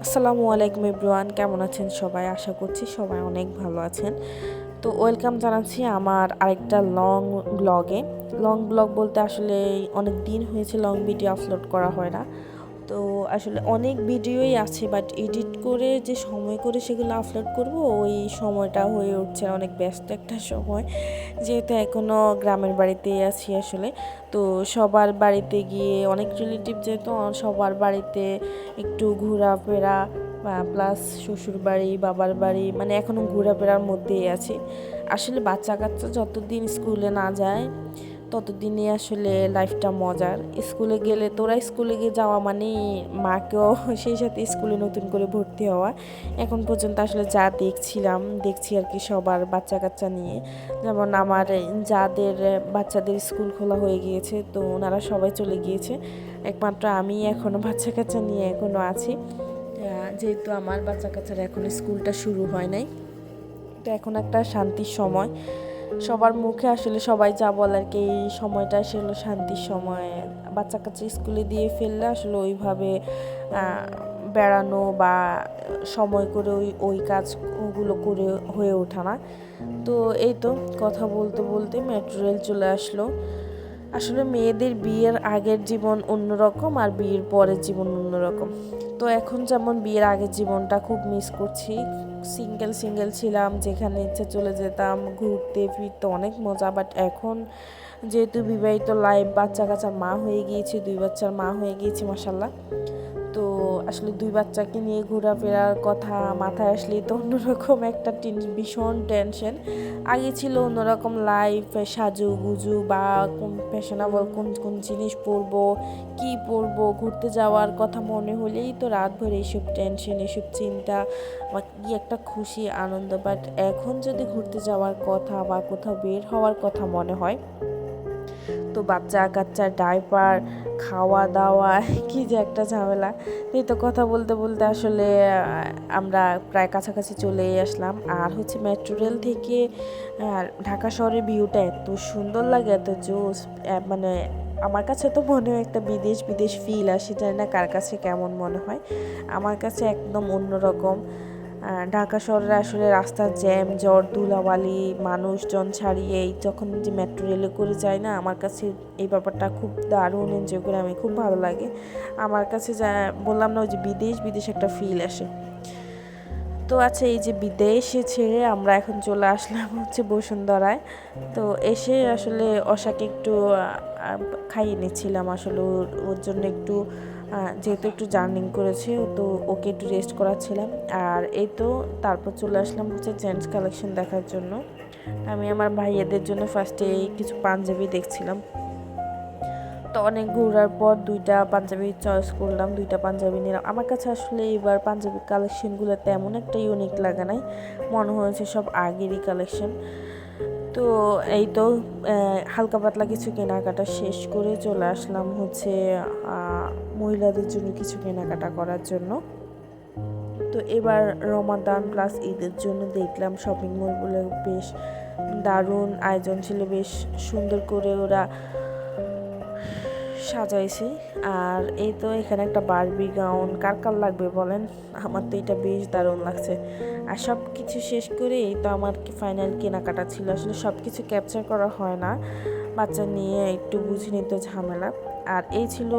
আসসালামু আলাইকুম এভরিওয়ান, কেমন আছেন সবাই? আশা করছি সবাই অনেক ভালো আছেন। তো ওয়েলকাম জানাচ্ছি আমার আরেকটা লং ব্লগ বলতে আসলে অনেক দিন হয়েছে লং ভিডিও আপলোড করা হয় না। তো আসলে অনেক ভিডিওই আছে, বাট এডিট করে যে সময় করে সেগুলো আপলোড করব ওই সময়টা হয়ে উঠছে না। অনেক ব্যস্ত একটা সময়, যেহেতু এখনও গ্রামের বাড়িতেই আছি আসলে। তো সবার বাড়িতে গিয়ে অনেক রিলেটিভ, যেহেতু সবার বাড়িতে একটু ঘোরাফেরা প্লাস শ্বশুর বাড়ি বাবার বাড়ি, মানে এখনও ঘোরাফেরার মধ্যেই আছি। আসলে বাচ্চা কাচ্চা যতদিন স্কুলে না যায় ততদিনই আসলে লাইফটা মজার। স্কুলে গেলে তোরা স্কুলে গিয়ে যাওয়া মানে মাকেও সেই সাথে স্কুলে নতুন করে ভর্তি হওয়া। এখন পর্যন্ত আসলে যা দেখছি আর কি সবার বাচ্চা কাচ্চা নিয়ে, যেমন আমার যাদের বাচ্চাদের স্কুল খোলা হয়ে গিয়েছে তো ওনারা সবাই চলে গিয়েছে, একমাত্র আমি এখনও বাচ্চা কাচ্চা নিয়ে এখনও আছি। যেহেতু আমার বাচ্চা কাচ্চার এখন স্কুলটা শুরু হয় নাই, তো এখন একটা শান্তির সময়। সবার মুখে আসলে সবাই যা বলে আর কি, এই সময়টা আসলে শান্তির সময়। বাচ্চা কাচ্চা স্কুলে দিয়ে ফেললে আসলে ওইভাবে বেড়ানো বা সময় করে ওই কাজগুলো করে হয়ে ওঠা না। তো এই তো কথা বলতে বলতে মেট্রো রেল চলে আসলো। আসলে মেয়েদের বিয়ের আগের জীবন অন্যরকম আর বিয়ের পরের জীবন অন্যরকম। তো এখন যেমন বিয়ের আগের জীবনটা খুব মিস করছি, সিঙ্গেল ছিলাম, যেখানে ইচ্ছে চলে যেতাম, ঘুরতে ফিরতে অনেক মজা। বাট এখন যেহেতু বিবাহিত লাইফ, বাচ্চা কাচ্চার মা হয়ে গিয়েছি, 2 বাচ্চার মা হয়ে গিয়েছি মাশাল্লাহ। তো আসলে 2 বাচ্চাকে নিয়ে ঘোরাফেরার কথা মাথায় আসলেই তো অন্যরকম একটা ভীষণ টেনশন। আগে ছিল অন্যরকম লাইফ, সাজুগুজু বা কোন ফ্যাশনেবল কোন জিনিস পরবো, কি পরবো, ঘুরতে যাওয়ার কথা মনে হলেই তো রাত ভর এইসব টেনশন, এইসব চিন্তা বা কি একটা খুশি আনন্দ। বাট এখন যদি ঘুরতে যাওয়ার কথা বা কোথাও বের হওয়ার কথা মনে হয়, তো বাচ্চা কাচ্চার ডাইপার, খাওয়া দাওয়া কি যে একটা ঝামেলা। এই তো কথা বলতে বলতে আসলে আমরা প্রায় কাছাকাছি চলেই আসলাম। আর হচ্ছে মেট্রো রেল থেকে ঢাকা শহরের ভিউটা এত সুন্দর লাগে, এত জোস, মানে আমার কাছে তো মনে হয় একটা বিদেশ ফিল আসে, জানি না কার কাছে কেমন মনে হয়। আমার কাছে একদম অন্যরকম। ঢাকা শহরে আসলে রাস্তার জ্যাম জট ধুলাবালি মানুষজন ছাড়িয়ে যখন যে মেট্রো রেলে করে যায় না, আমার কাছে এই ব্যাপারটা খুব দারুণ এনজয় করে, আমি খুব ভালো লাগে আমার কাছে। যা বললাম না, ওই যে বিদেশ একটা ফিল আসে। তো আচ্ছা, এই যে বিদেশে ছেড়ে আমরা এখন চলে আসলাম হচ্ছে বসুন্ধরায়। তো এসে আসলে অশাকে একটু খাইয়ে নিচ্ছিলাম আসলে, ওর জন্য একটু যেহেতু একটু জার্নিং করেছে তো ওকে একটু রেস্ট করাচ্ছিলাম। আর এই তো তারপর চলে আসলাম হচ্ছে জেন্টস কালেকশন দেখার জন্য। আমি আমার ভাইয়াদের জন্য ফার্স্টে কিছু পাঞ্জাবি দেখছিলাম। তো অনেক ঘোরার পর 2টা পাঞ্জাবি চয়েস করলাম, 2টা পাঞ্জাবি নিলাম। আমার কাছে আসলে এবার পাঞ্জাবি কালেকশনগুলো তেমন একটা ইউনিক লাগে নাই, মনে হয়েছে সব আগেরই কালেকশন। তো এই তো হালকা পাতলা কিছু কেনাকাটা শেষ করে চলে আসলাম হচ্ছে মহিলাদের জন্য কিছু কেনাকাটা করার জন্য। তো এবার রমাদান প্লাস ঈদের জন্য দেখলাম শপিং মলগুলো বেশ দারুণ আয়োজন ছিল, বেশ সুন্দর করে ওরা সাজাইছি। আর এই তো এখানে একটা বারবি গাউন, কার কার লাগবে বলেন, আমার তো এটা বেশ দারুণ লাগছে। আর সব কিছু শেষ করে এই তো আমার ফাইনাল কেনাকাটা ছিল। আসলে সব কিছু ক্যাপচার করা হয় না, বাচ্চা নিয়ে একটু বুঝে নিতে ঝামেলা। আর এই ছিল